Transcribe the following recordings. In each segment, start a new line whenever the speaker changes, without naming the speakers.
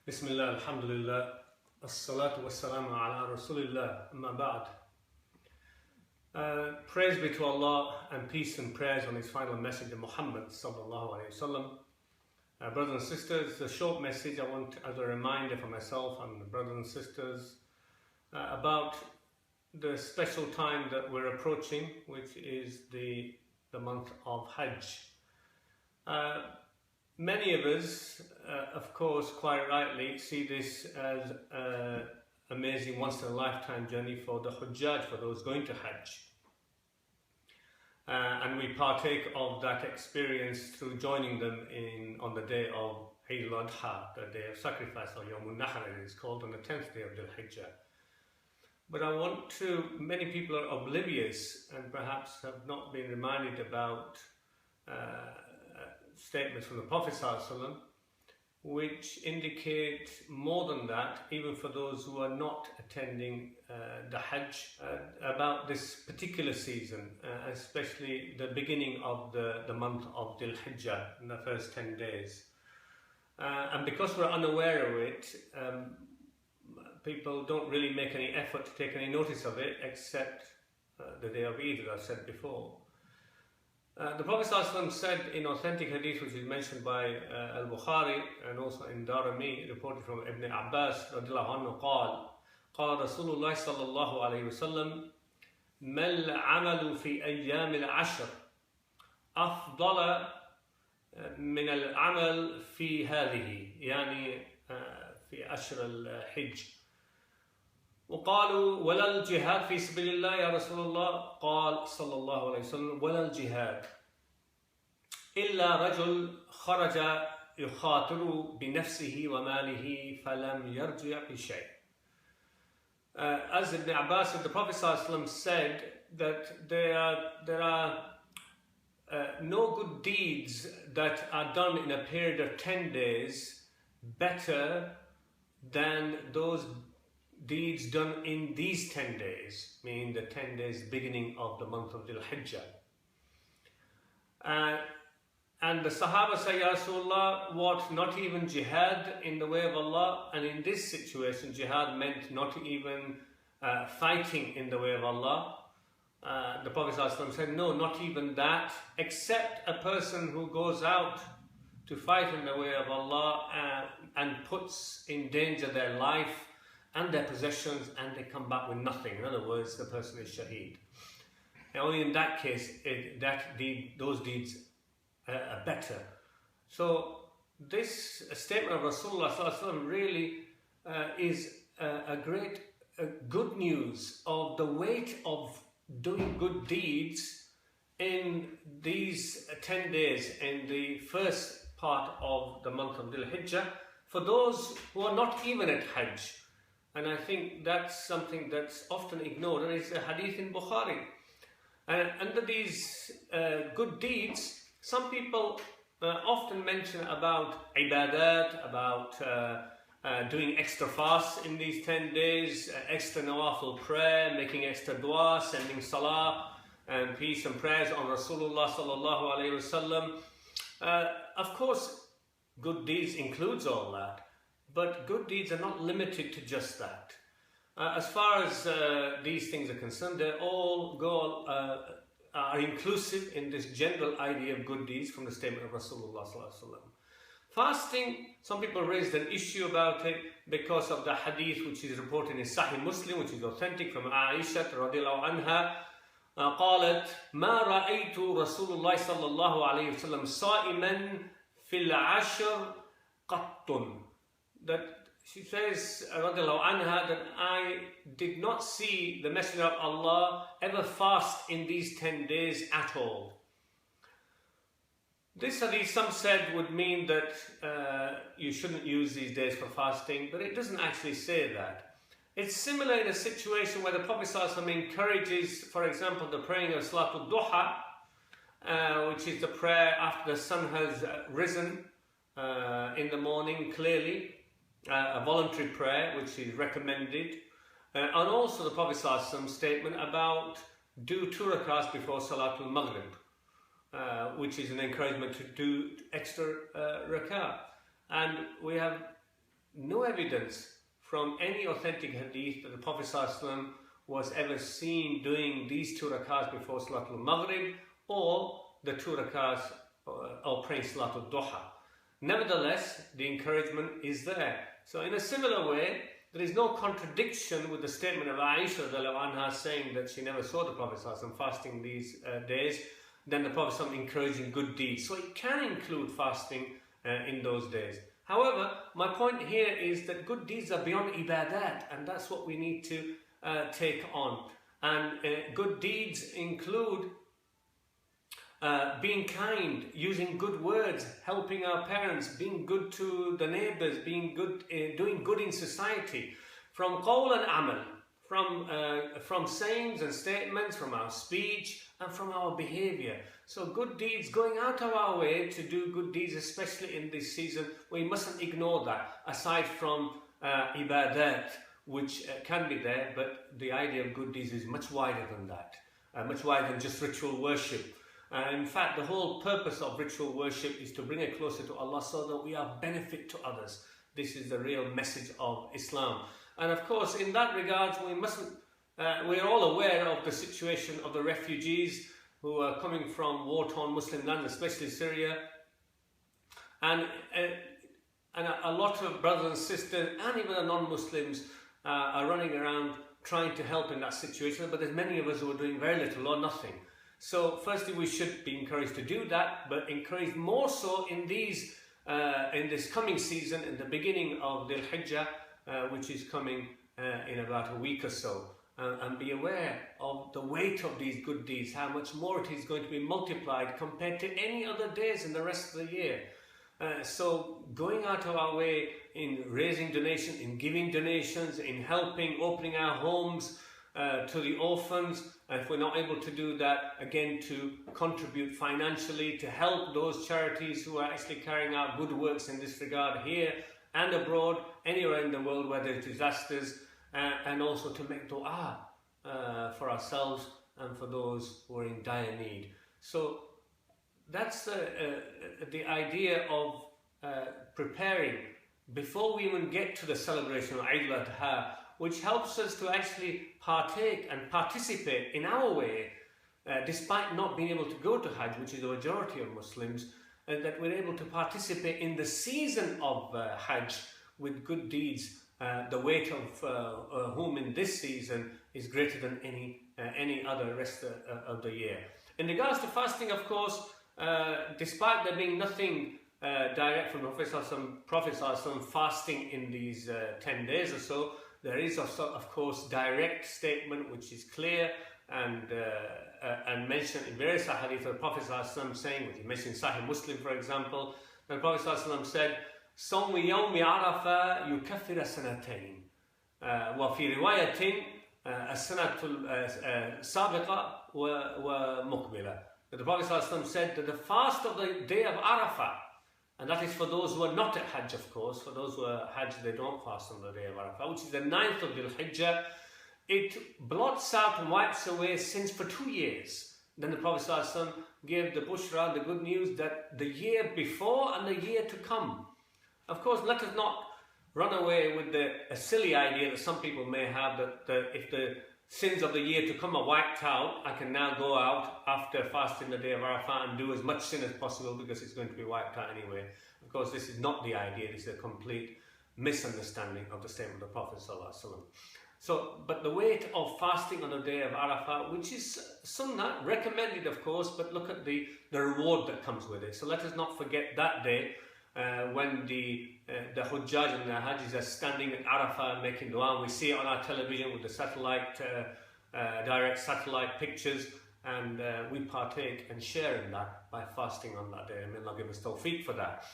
Bismillah, alhamdulillah, as-salatu was-salamu ala rasulillah, amma ba'd. Praise be to Allah and peace and prayers on His final messenger Muhammad sallallahu alayhi wasallam. Brothers and sisters, a short message I want as a reminder for myself and the brothers and sisters about the special time that we're approaching, which is the month of Hajj. Many of us, of course, quite rightly, see this as an amazing once-in-a-lifetime journey for the Hujjaj, for those going to Hajj. And we partake of that experience through joining them on the day of Eid Al Adha, the day of sacrifice, or Uloom-ul Hadith, it's called, on the 10th day of Dhul-Hijjah. But many people are oblivious and perhaps have not been reminded about statements from the Prophet ﷺ, which indicate more than that, even for those who are not attending the Hajj, about this particular season, especially the beginning of the month of Dhul-Hijjah, in the first 10 days. And because we're unaware of it, people don't really make any effort to take any notice of it, except the day of Eid, as I've said before. The Prophet ﷺ said in authentic hadith, which is mentioned by Al-Bukhari and also in Darimi, reported from Ibn Abbas radiallahu anhu, قال رسول الله صلى الله عليه وسلم ما العمل في أيام العشر أفضل من العمل في هذه، يعني في عشر الحج. وقالوا ولا الجهاد في سبيل الله يا رسول الله؟ قال صلى الله عليه وسلم ولا الجهاد إلا رجل خرج يخاطر بنفسه وماله فلم يرجع بشيء. As Ibn Abbas said, the Prophet ﷺ said that there are no good deeds that are done in a period of 10 days better than those deeds done in these 10 days, meaning the 10 days beginning of the month of Dhul-Hijjah. And the Sahaba say, Ya Rasulullah, what, not even jihad in the way of Allah? And in this situation, jihad meant not even fighting in the way of Allah. The Prophet ﷺ said, no, not even that, except a person who goes out to fight in the way of Allah and puts in danger their life and their possessions, and they come back with nothing. In other words, the person is shaheed. And only in that case, those deeds are better. So this statement of Rasulullah ﷺ really is a great good news of the weight of doing good deeds in these 10 days, in the first part of the month of Dhul-Hijjah, for those who are not even at Hajj. And I think that's something that's often ignored, and it's a hadith in Bukhari. And under these good deeds, some people often mention about ibadat, about doing extra fasts in these 10 days, extra nawafil prayer, making extra dua, sending salah and peace and prayers on Rasulullah sallallahu alayhi wasallam. Of course, good deeds includes all that. But good deeds are not limited to just that. As far as these things are concerned, they all are inclusive in this general idea of good deeds from the statement of Rasulullah sallallahu alaihi wasallam. Fasting, some people raised an issue about it because of the hadith which is reported in Sahih Muslim, which is authentic from Aisha radiallahu anha. قالت ما رأيت رسول الله صلى الله عليه وسلم صائما في العشر قط. That she says, radiallahu anha, that I did not see the Messenger of Allah ever fast in these 10 days at all. This hadith, some said, would mean that you shouldn't use these days for fasting, but it doesn't actually say that. It's similar in a situation where the Prophet ﷺ encourages, for example, the praying of Salatul Duha, which is the prayer after the sun has risen in the morning, clearly. A voluntary prayer which is recommended, and also the Prophet ﷺ statement about do 2 rakats before Salatul Maghrib, which is an encouragement to do extra rakat. And we have no evidence from any authentic hadith that the Prophet ﷺ was ever seen doing these 2 rakahs before Salatul Maghrib or the 2 rakahs or praying Salatul Duha. Nevertheless, the encouragement is there. So in a similar way, there is no contradiction with the statement of Aisha anha saying that she never saw the Prophet ﷺ fasting these days, then the Prophet ﷺ encouraging good deeds. So it can include fasting in those days. However, my point here is that good deeds are beyond ibadat, and that's what we need to take on. And good deeds include being kind, using good words, helping our parents, being good to the neighbours, being good, doing good in society, from qawl and amal, from sayings and statements, from our speech and from our behaviour. So good deeds, going out of our way to do good deeds, especially in this season, we mustn't ignore that, aside from ibadat, which can be there, but the idea of good deeds is much wider than that, much wider than just ritual worship. In fact, the whole purpose of ritual worship is to bring it closer to Allah so that we are benefit to others. This is the real message of Islam. And of course, in that regard, we mustn't, we're all aware of the situation of the refugees who are coming from war-torn Muslim lands, especially Syria. And a lot of brothers and sisters, and even the non-Muslims, are running around trying to help in that situation. But there's many of us who are doing very little or nothing. So firstly, we should be encouraged to do that, but encouraged more so in this coming season, in the beginning of Dhul-Hijjah, which is coming in about a week or so. And be aware of the weight of these good deeds, how much more it is going to be multiplied compared to any other days in the rest of the year. So going out of our way in raising donations, in giving donations, in helping, opening our homes to the orphans, and if we're not able to do that, again to contribute financially to help those charities who are actually carrying out good works in this regard here and abroad, anywhere in the world where there are disasters, and also to make dua for ourselves and for those who are in dire need. So that's the idea of preparing before we even get to the celebration of Eid Al Adha, which helps us to actually partake and participate in our way, despite not being able to go to Hajj, which is the majority of Muslims, that we're able to participate in the season of Hajj with good deeds, the weight of whom in this season is greater than any other rest of the year. In regards to fasting, of course, despite there being nothing direct from the Prophet ﷺ fasting in these 10 days or so, there is also, of course, direct statement which is clear and mentioned in various hadith of the Prophet ﷺ saying, which he mentioned in Sahih Muslim, for example, the Prophet ﷺ said, صوم يوم عرفة يكفر سنتين وفي رواية السنة السابقة ومقبلة. The Prophet ﷺ said that the fast of the day of Arafah, and that is for those who are not at Hajj, of course. For those who are Hajj, they don't fast on the day of Arafah, which is the 9th of Dhul-Hijjah. It blots out and wipes away sins for 2 years. Then the Prophet ﷺ gave the bushra, the good news, that the year before and the year to come. Of course, let us not run away with a silly idea that some people may have, that if the sins of the year to come are wiped out, I can now go out after fasting the day of Arafah and do as much sin as possible because it's going to be wiped out anyway. Of course, this is not the idea. This is a complete misunderstanding of the statement of the Prophet ﷺ. So, but the weight of fasting on the day of Arafah, which is sunnah, recommended of course, but look at the reward that comes with it. So let us not forget that day when the Hujjaj and the Hajjis are standing at Arafah and making dua. We see it on our television with the satellite, direct satellite pictures, and we partake and share in that by fasting on that day. And may Allah give us tawfiq for that.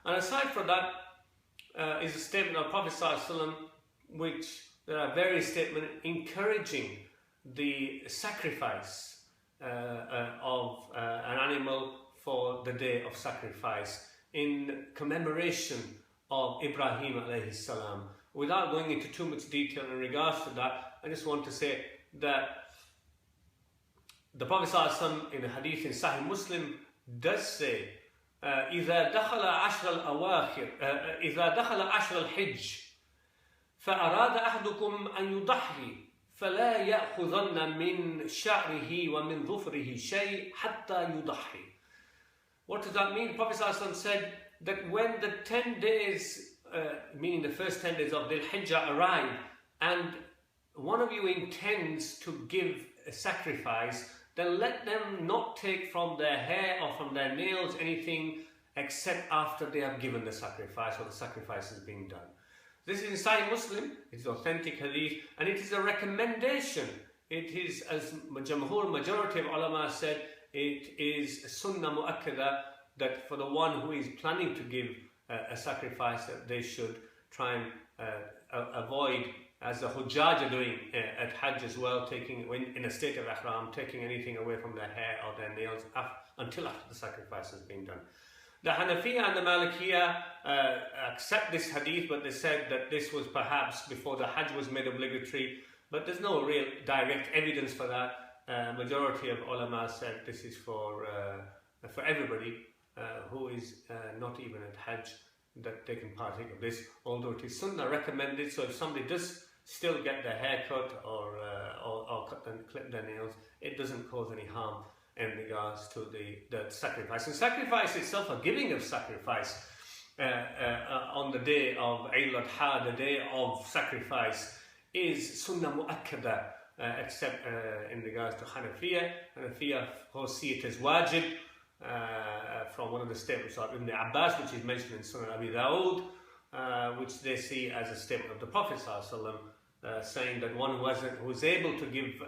And aside from that is a statement of Prophet ﷺ, which there are various statements encouraging the sacrifice of an animal for the day of sacrifice in commemoration of Ibrahim alayhi salam. Without going into too much detail in regards to that, I just want to say that the Prophet ﷺ in a hadith in Sahih Muslim does say إذا دخل عشر الأواخر إذا دخل عشر الحج فأراد أحدكم أن يضحي فلا يأخذن من شعره ومن ظفره شيء حتى يضحي. What does that mean? Prophet ﷺ said that when the 10 days, meaning the first 10 days of Dhul-Hijjah arrive, and one of you intends to give a sacrifice, then let them not take from their hair or from their nails anything except after they have given the sacrifice or the sacrifice is being done. This is in Sahih Muslim, it is authentic hadith, and it is a recommendation. It is, as majority of ulama said, it is sunnah mu'akkada that for the one who is planning to give a sacrifice, that they should try and avoid, as the Hujjaj are doing at Hajj as well, taking, in a state of ihram, taking anything away from their hair or their nails until after the sacrifice has been done. The Hanafiya and the Malikiya accept this hadith, but they said that this was perhaps before the Hajj was made obligatory, but there's no real direct evidence for that. Majority of ulama said this is for everybody who is not even at Hajj, that they can partake of this, although it is sunnah recommended. So if somebody does still get their hair cut or cut and clip their nails, it doesn't cause any harm in regards to the sacrifice. And sacrifice itself, a giving of sacrifice on the day of Eid Al Adha, the day of sacrifice, is sunnah mu'akkada, except in regards to Hanafiya. Hanafiya, of course, see it as wajib, from one of the statements of Ibn Abbas, which is mentioned in Sunan Abi Dawood, which they see as a statement of the Prophet ﷺ, saying that one who was able to give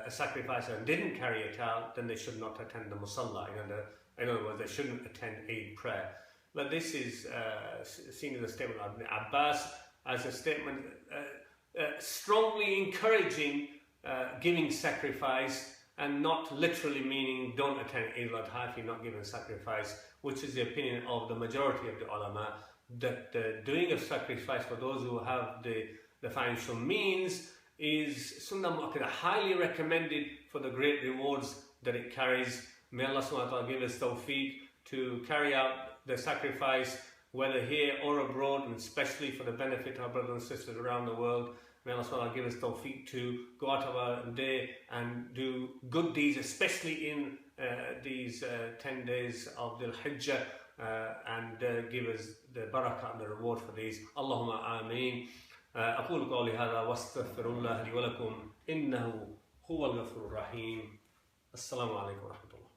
a sacrifice and didn't carry it out, then they should not attend the musalla. In other words, they shouldn't attend Eid prayer. But this is seen as a statement of Ibn Abbas, as a statement strongly encouraging giving sacrifice, and not literally meaning don't attend Eid Al Adha if you're not giving sacrifice, which is the opinion of the majority of the ulama, that the doing of sacrifice for those who have the financial means is sunnah mu'akkada, highly recommended for the great rewards that it carries. May Allah subhanahu wa ta'ala give us tawfiq to carry out the sacrifice, whether here or abroad, and especially for the benefit of our brothers and sisters around the world. May Allah subhanahu wa ta'ala give us tawfiq to go out of our day and do good deeds, especially in these 10 days of Dhul-Hijjah, and give us the barakah and the reward for these. Allahumma ameen. أقول قولي هذا واستغفر الله لي ولكم إنه هو الغفور الرحيم. السلام عليكم ورحمة الله.